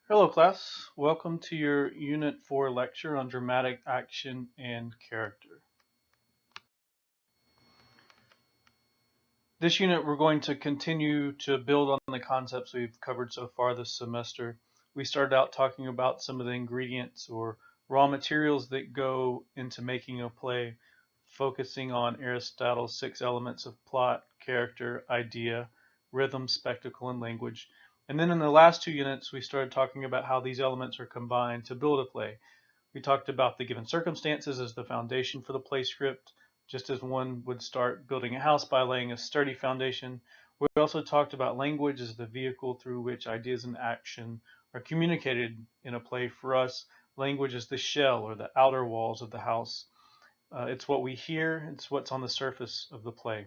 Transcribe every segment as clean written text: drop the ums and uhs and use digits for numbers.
Hello class, welcome to your Unit 4 lecture on dramatic action and character. This unit we're going to continue to build on the concepts we've covered so far this semester. We started out talking about some of the ingredients or raw materials that go into making a play, focusing on Aristotle's 6 elements of plot, character, idea, rhythm, spectacle, and language. And then in the last 2 units, we started talking about how these elements are combined to build a play. We talked about the given circumstances as the foundation for the play script, just as one would start building a house by laying a sturdy foundation. We also talked about language as the vehicle through which ideas and action are communicated in a play. For us, language is the shell or the outer walls of the house. It's what we hear, it's what's on the surface of the play.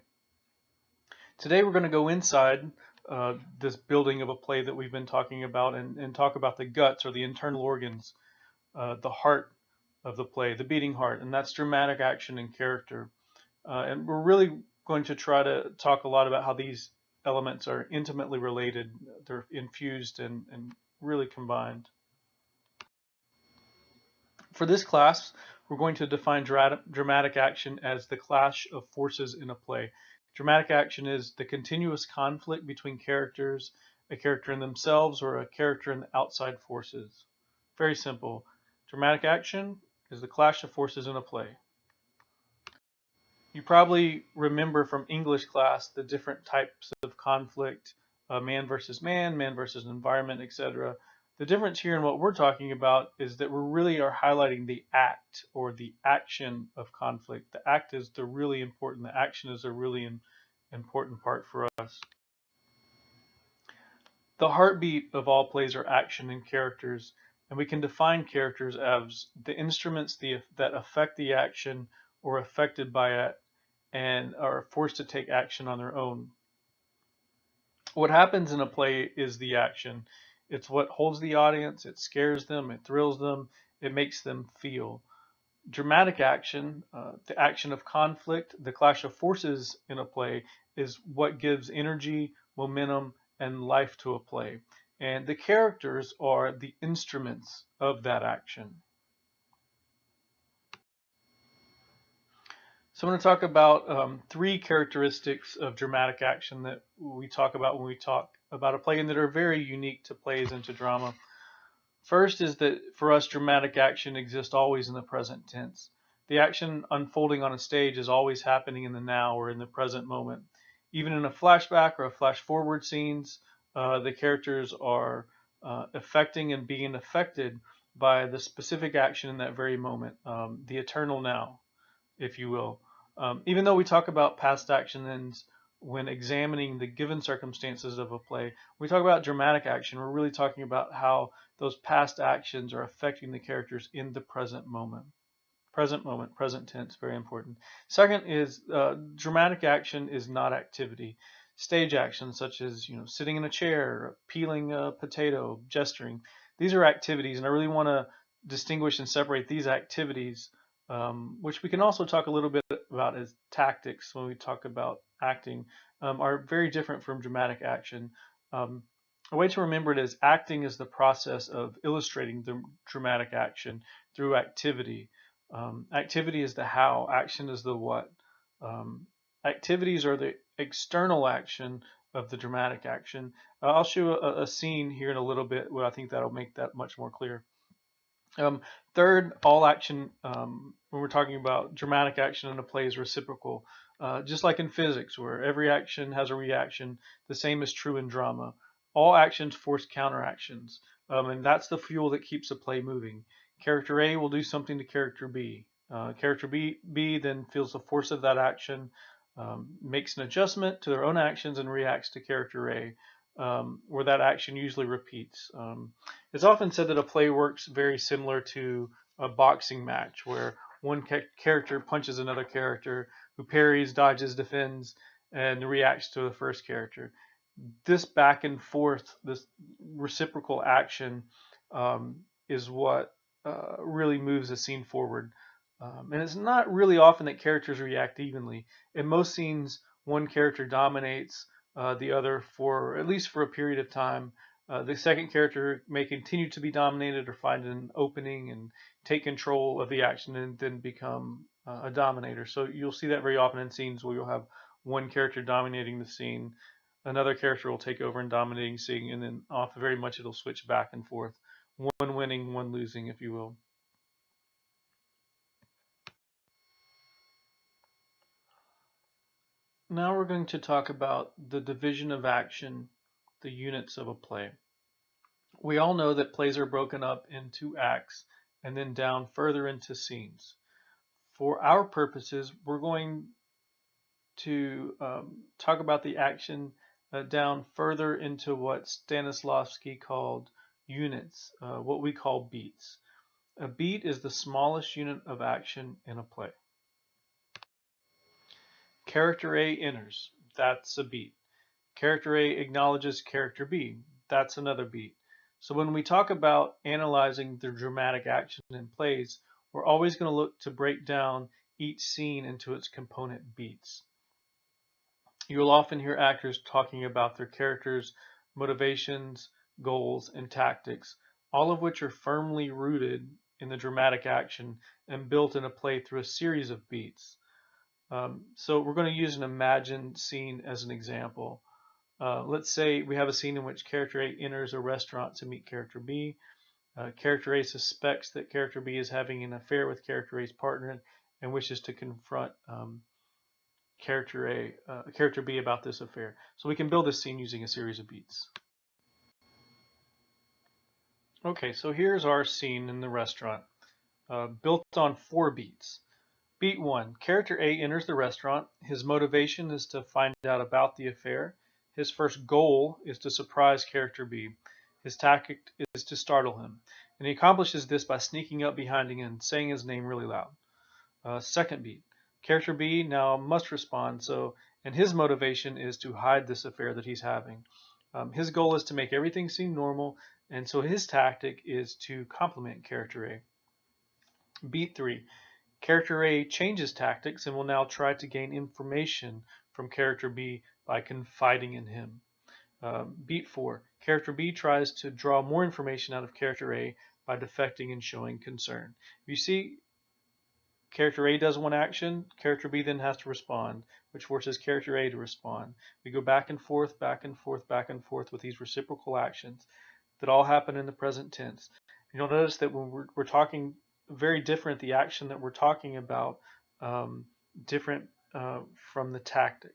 Today we're going to go inside this building of a play that we've been talking about and talk about the guts or the internal organs, the heart of the play, the beating heart, and that's dramatic action and character. And we're really going to try to talk a lot about how these elements are intimately related, they're infused and really combined. For this class, we're going to define dramatic action as the clash of forces in a play. Dramatic action is the continuous conflict between characters, a character in themselves or a character in the outside forces. Very simple. Dramatic action is the clash of forces in a play. You probably remember from English class the different types of conflict, man versus man versus environment, etc. The difference here in what we're talking about is that we really are highlighting the act or the action of conflict. The act is the really important, the action is a really important part for us. The heartbeat of all plays are action and characters, and we can define characters as the instruments that affect the action or affected by it and are forced to take action on their own. What happens in a play is the action. It's what holds the audience, it scares them, it thrills them, it makes them feel. Dramatic action, the action of conflict, the clash of forces in a play is what gives energy, momentum, and life to a play. And the characters are the instruments of that action. So I'm going to talk about 3 characteristics of dramatic action that we talk about when we talk about a play and that are very unique to plays and to drama. First is that for us, dramatic action exists always in the present tense. The action unfolding on a stage is always happening in the now or in the present moment. Even in a flashback or a flash forward scenes, the characters are affecting and being affected by the specific action in that very moment, the eternal now, if you will. Even though we talk about past actions when examining the given circumstances of a play, we talk about dramatic action. We're really talking about how those past actions are affecting the characters in the present moment. Present moment, present tense, very important. Second is dramatic action is not activity. Stage action, such as sitting in a chair, peeling a potato, gesturing, these are activities, and I really want to distinguish and separate these activities, which we can also talk a little bit about as tactics when we talk about acting, are very different from dramatic action. A way to remember it is acting is the process of illustrating the dramatic action through activity. Activity is the how, action is the what. Activities are the external action of the dramatic action. I'll show a scene here in a little bit where I think that'll make that much more clear. Third, all action, when we're talking about dramatic action in a play, is reciprocal. Just like in physics, where every action has a reaction, the same is true in drama. All actions force counteractions, and that's the fuel that keeps a play moving. Character A will do something to character B. Character B then feels the force of that action, makes an adjustment to their own actions, and reacts to character A, where that action usually repeats. It's often said that a play works very similar to a boxing match, where one character punches another character who parries, dodges, defends, and reacts to the first character. This back and forth, this reciprocal action, is what really moves a scene forward. And it's not really often that characters react evenly. In most scenes, one character dominates the other for at least for a period of time, The second character may continue to be dominated or find an opening and take control of the action and then become a dominator. So you'll see that very often in scenes where you'll have one character dominating the scene, another character will take over and dominating the scene, and then often very much it'll switch back and forth, one winning, one losing, if you will. Now we're going to talk about the division of action, the units of a play. We all know that plays are broken up into acts and then down further into scenes. For our purposes, we're going to talk about the action down further into what Stanislavski called units, what we call beats. A beat is the smallest unit of action in a play. Character A enters, that's a beat. Character A acknowledges character B, that's another beat. So when we talk about analyzing the dramatic action in plays, we're always going to look to break down each scene into its component beats. You'll often hear actors talking about their characters' motivations, goals, and tactics, all of which are firmly rooted in the dramatic action and built in a play through a series of beats. So we're going to use an imagined scene as an example. Let's say we have a scene in which character A enters a restaurant to meet character B. Character A suspects that character B is having an affair with character A's partner and wishes to confront character B about this affair. So we can build this scene using a series of beats. Okay, so here's our scene in the restaurant, built on 4 beats. Beat 1, character A enters the restaurant. His motivation is to find out about the affair. His first goal is to surprise character B. His tactic is to startle him. And he accomplishes this by sneaking up behind him and saying his name really loud. Second beat, character B now must respond, and his motivation is to hide this affair that he's having. His goal is to make everything seem normal, and so his tactic is to compliment character A. Beat 3, character A changes tactics and will now try to gain information from character B by confiding in him. Beat 4, character B tries to draw more information out of character A by defecting and showing concern. You see, character A does one action, character B then has to respond, which forces character A to respond. We go back and forth, back and forth, back and forth with these reciprocal actions that all happen in the present tense. You'll notice that when we're talking very different, the action that we're talking about different from the tactic.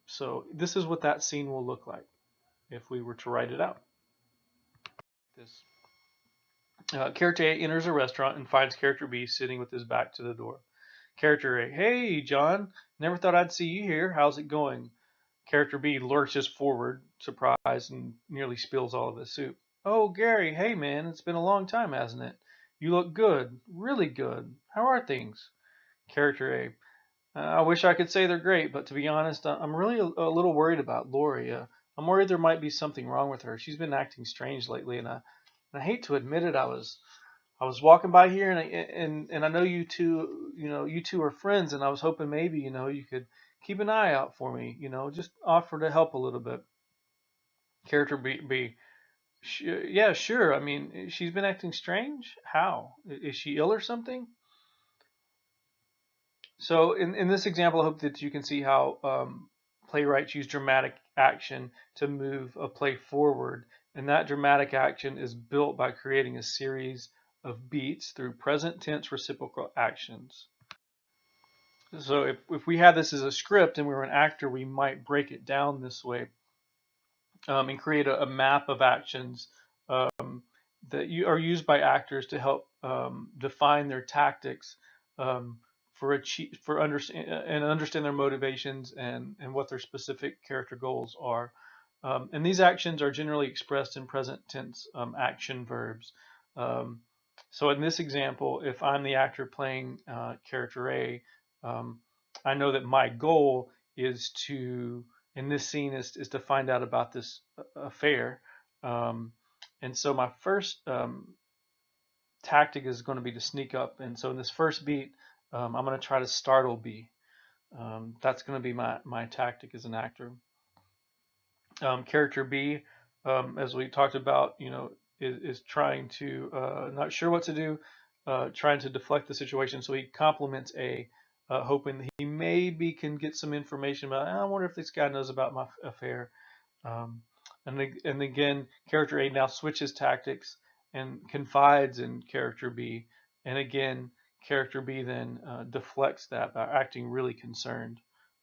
So this is what that scene will look like if we were to write it out. This. Character A enters a restaurant and finds character B sitting with his back to the door. Character A, hey John, never thought I'd see you here. How's it going? Character B lurches forward, surprised, and nearly spills all of his soup. Oh Gary, hey man, it's been a long time, hasn't it? You look good, really good. How are things? Character A, I wish I could say they're great, but to be honest, I'm really a little worried about Lori. I'm worried there might be something wrong with her. She's been acting strange lately, and I hate to admit it. I was walking by here, and I know you two are friends, and I was hoping maybe you could keep an eye out for me. Just offer to help a little bit. Character B, yeah, sure. I mean, she's been acting strange. How? Is she ill or something? So in this example, I hope that you can see how playwrights use dramatic action to move a play forward. And that dramatic action is built by creating a series of beats through present tense reciprocal actions. So if we had this as a script and we were an actor, we might break it down this way and create a map of actions that are used by actors to help define their tactics understand their motivations and what their specific character goals are. And these actions are generally expressed in present tense action verbs. So in this example, if I'm the actor playing character A, I know that my goal is in this scene is to find out about this affair. And so my first tactic is going to be to sneak up. And so in this first beat, I'm going to try to startle B. That's going to be my tactic as an actor. Character B as we talked about, is trying to not sure what to do, trying to deflect the situation. So he compliments A, hoping that he maybe can get some information about. I wonder if this guy knows about my affair. Um, and again, character A now switches tactics and confides in character B, and again, character B then deflects that by acting really concerned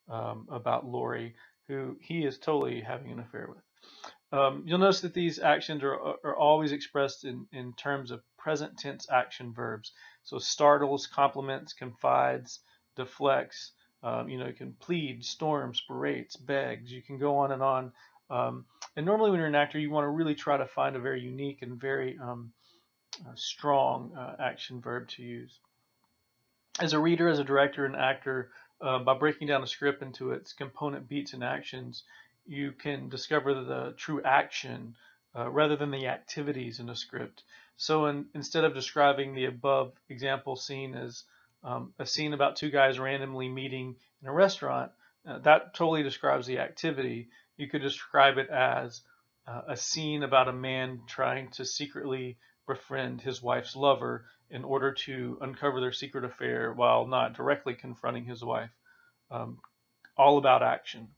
about Lori, who he is totally having an affair with. You'll notice that these actions are always expressed in terms of present tense action verbs. So startles, compliments, confides, deflects. You can plead, storms, berates, begs. You can go on and on. And normally when you're an actor, you want to really try to find a very unique and very strong action verb to use. As a reader, as a director, and actor, by breaking down a script into its component beats and actions, you can discover the true action rather than the activities in a script. So instead of describing the above example scene as a scene about two guys randomly meeting in a restaurant, that totally describes the activity. You could describe it as a scene about a man trying to secretly befriend his wife's lover in order to uncover their secret affair while not directly confronting his wife. All about action.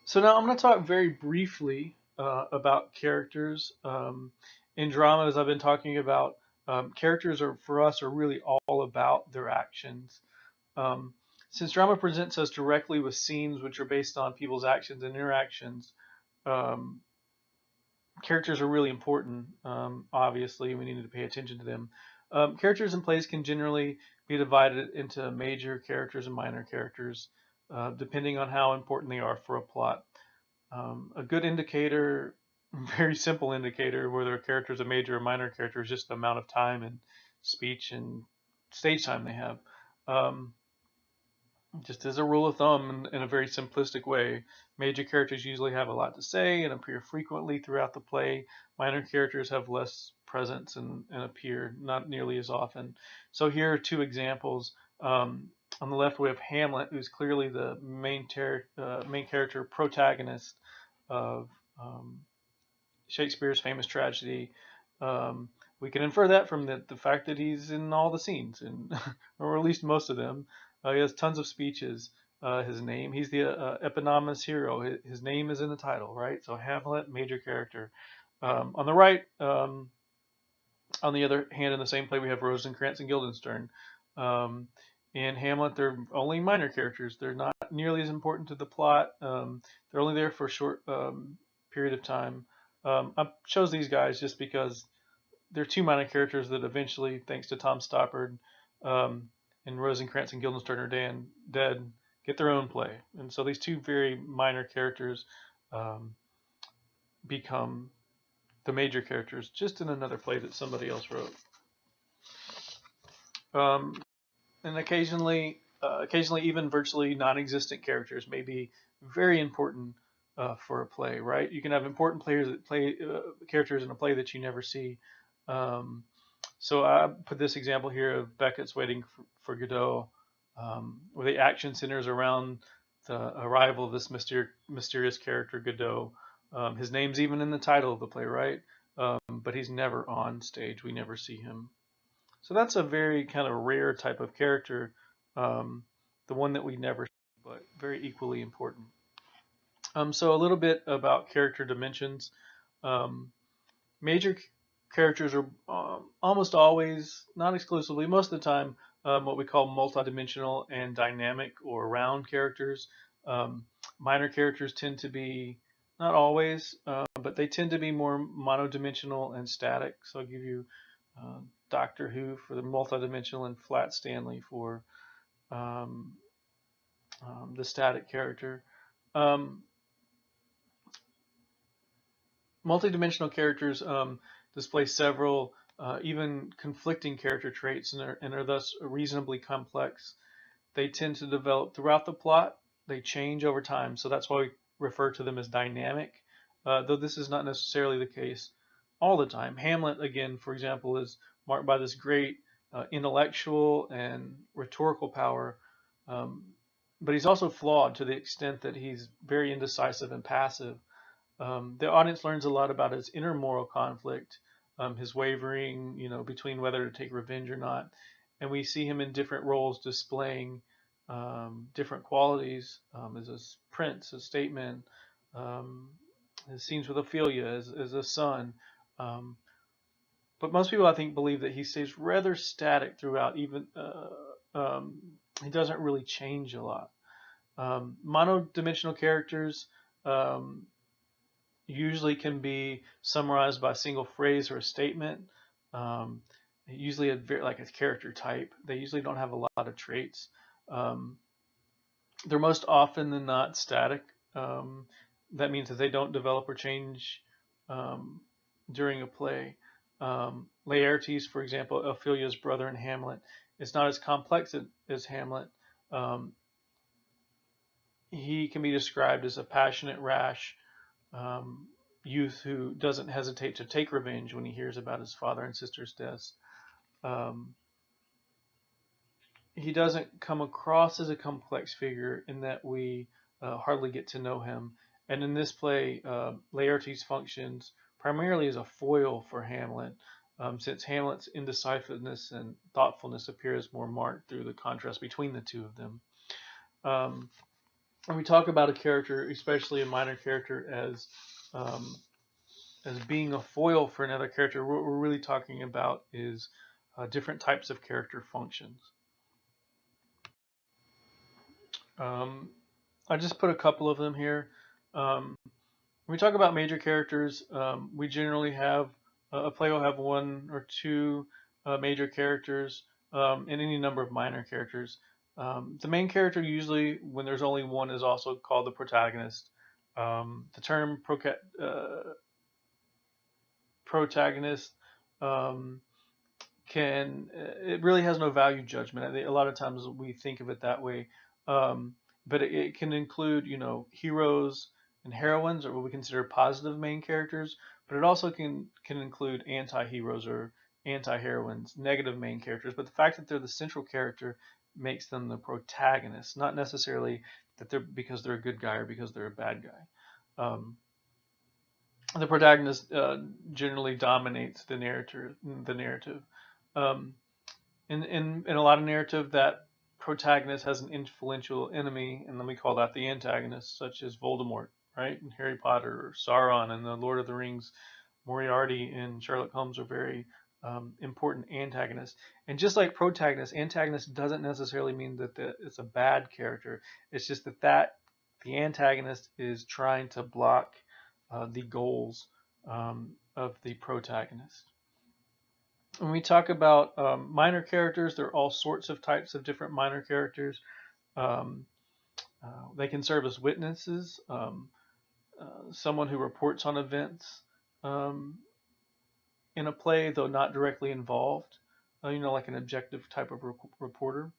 So now I'm going to talk very briefly about characters. In drama, as I've been talking about, characters for us are really all about their actions. Since drama presents us directly with scenes which are based on people's actions and interactions, characters are really important. Obviously, we need to pay attention to them. Characters in plays can generally be divided into major characters and minor characters, depending on how important they are for a plot. A good indicator, very simple indicator, whether a character is a major or minor character, is just the amount of time and speech and stage time they have. Just as a rule of thumb, in a very simplistic way, major characters usually have a lot to say and appear frequently throughout the play. Minor characters have less presence and appear not nearly as often. So here are two examples. On the left, we have Hamlet, who's clearly the main character protagonist of Shakespeare's famous tragedy. We can infer that from the fact that he's in all the scenes, or at least most of them. He has tons of speeches. His name, he's the eponymous hero. His name is in the title, right? So Hamlet, major character. On the right, on the other hand, in the same play, we have Rosencrantz and Guildenstern. In Hamlet, they're only minor characters. They're not nearly as important to the plot. They're only there for a short period of time. I chose these guys just because they're two minor characters that eventually, thanks to Tom Stoppard, and Rosencrantz and Guildenstern are dead, get their own play. And so these two very minor characters become the major characters just in another play that somebody else wrote. And occasionally even virtually non-existent characters may be very important for a play, right? You can have important characters in a play that you never see. So I put this example here of Beckett's Waiting for Godot, where the action centers around the arrival of this mysterious character, Godot. His name's even in the title of the play, right? But he's never on stage. We never see him. So that's a very kind of rare type of character, the one that we never see, but very equally important. So a little bit about character dimensions. Major characters are almost always, not exclusively, most of the time, what we call multidimensional and dynamic or round characters. Minor characters tend to be, not always, but they tend to be more monodimensional and static. So I'll give you Doctor Who for the multidimensional and Flat Stanley for the static character. Multidimensional characters display several even conflicting character traits and are thus reasonably complex. They tend to develop throughout the plot. They change over time, so that's why we refer to them as dynamic, though this is not necessarily the case all the time. Hamlet, again, for example, is marked by this great intellectual and rhetorical power, but he's also flawed to the extent that he's very indecisive and passive. The audience learns a lot about his inner moral conflict, his wavering, between whether to take revenge or not, and we see him in different roles displaying different qualities, as a prince, a statesman, um, his scenes with Ophelia as a son. Um, but most people, I think, believe that he stays rather static throughout. Even he doesn't really change a lot. Monodimensional characters um, usually can be summarized by a single phrase or a statement. Um, Usually like a character type. They usually don't have a lot of traits. Um, they're most often than not static. Um, that means that they don't develop or change um, during a play. Laertes, for example, Ophelia's brother in Hamlet, is not as complex as Hamlet. Um, he can be described as a passionate, rash um, youth who doesn't hesitate to take revenge when he hears about his father and sister's deaths. Um, he doesn't come across as a complex figure in that we hardly get to know him. And in this play, Laertes functions primarily as a foil for Hamlet, since Hamlet's indecisiveness and thoughtfulness appears more marked through the contrast between the two of them. Um, when we talk about a character, especially a minor character, um, as being a foil for another character, what we're really talking about is different types of character functions. Um, I just put a couple of them here. When we talk about major characters, we generally have a play will have one or two major characters and any number of minor characters. The main character usually, when there's only one, is also called the protagonist. The term protagonist um, it really has no value judgment. I think a lot of times we think of it that way, um, but it can include heroes and heroines, or what we consider positive main characters. But it also can include anti-heroes or anti-heroines, negative main characters. But the fact that they're the central character makes them the protagonist, not necessarily that they're because they're a good guy or because they're a bad guy. The protagonist generally dominates the narrative. Um, in a lot of narrative, that protagonist has an influential enemy, and then we call that the antagonist, such as Voldemort, right? In Harry Potter, or Sauron in the Lord of the Rings. Moriarty and Sherlock Holmes are very important antagonists. And just like protagonist, antagonist doesn't necessarily mean that it's a bad character. It's just that the antagonist is trying to block the goals of the protagonist. When we talk about minor characters, there are all sorts of types of different minor characters. Um, they can serve as witnesses, someone who reports on events um, in a play, though not directly involved, like an objective type of reporter.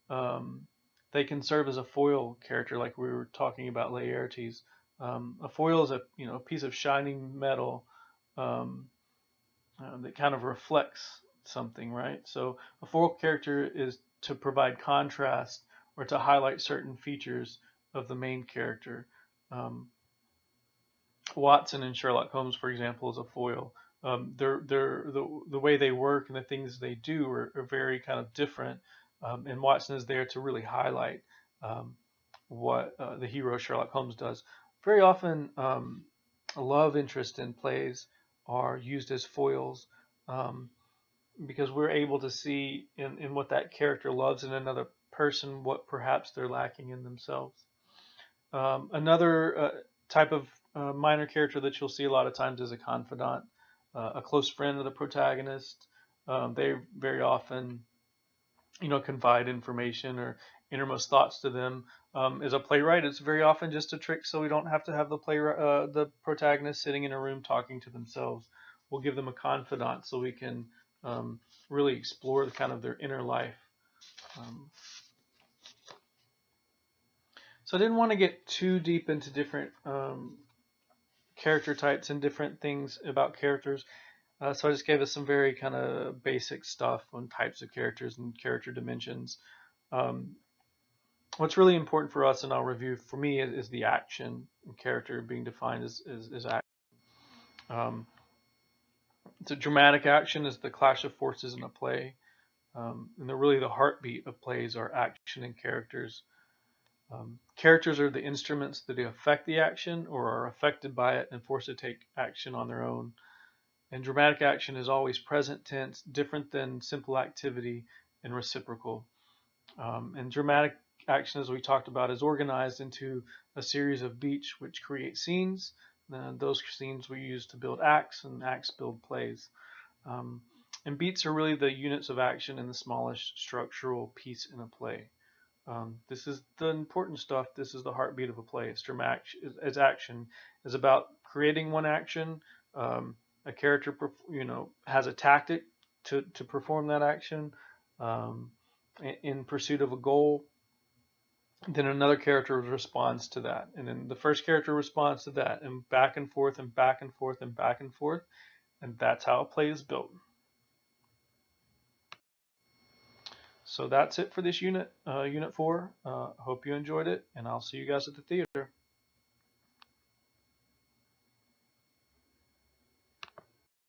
Um, they can serve as a foil character, like we were talking about Laertes. A foil is a piece of shining metal um, that kind of reflects something, right? So a foil character is to provide contrast or to highlight certain features of the main character. Um, Watson in Sherlock Holmes, for example, is a foil. The way they work and the things they do are very kind of different, and Watson is there to really highlight what the hero Sherlock Holmes does. Very often, love interest in plays are used as foils um, because we're able to see in what that character loves in another person what perhaps they're lacking in themselves. Another type of minor character that you'll see a lot of times is a confidant, a close friend of the protagonist. They very often, confide information or innermost thoughts to them. As a playwright, it's very often just a trick so we don't have to have the protagonist sitting in a room talking to themselves. We'll give them a confidant so we can um, really explore the kind of their inner life. Um, so I didn't want to get too deep into different character types and different things about characters. So I just gave us some very kind of basic stuff on types of characters and character dimensions. Um, what's really important for us, and I'll review for me, is the action and character being defined as action. So dramatic action is the clash of forces in a play, and they're really the heartbeat of plays are action and characters. Characters are the instruments that affect the action or are affected by it and forced to take action on their own. And dramatic action is always present tense, different than simple activity, and reciprocal. And dramatic action, as we talked about, is organized into a series of beats which create scenes. And those scenes we use to build acts, and acts build plays. And beats are really the units of action and the smallest structural piece in a play. This is the important stuff. This is the heartbeat of a play. It's dramatic. As action is about creating one action. A character, has a tactic to perform that action in pursuit of a goal. Then another character responds to that, and then the first character responds to that, and back and forth and back and forth and back and forth, and that's how a play is built. So that's it for this unit, Unit 4. Hope you enjoyed it, and I'll see you guys at the theater.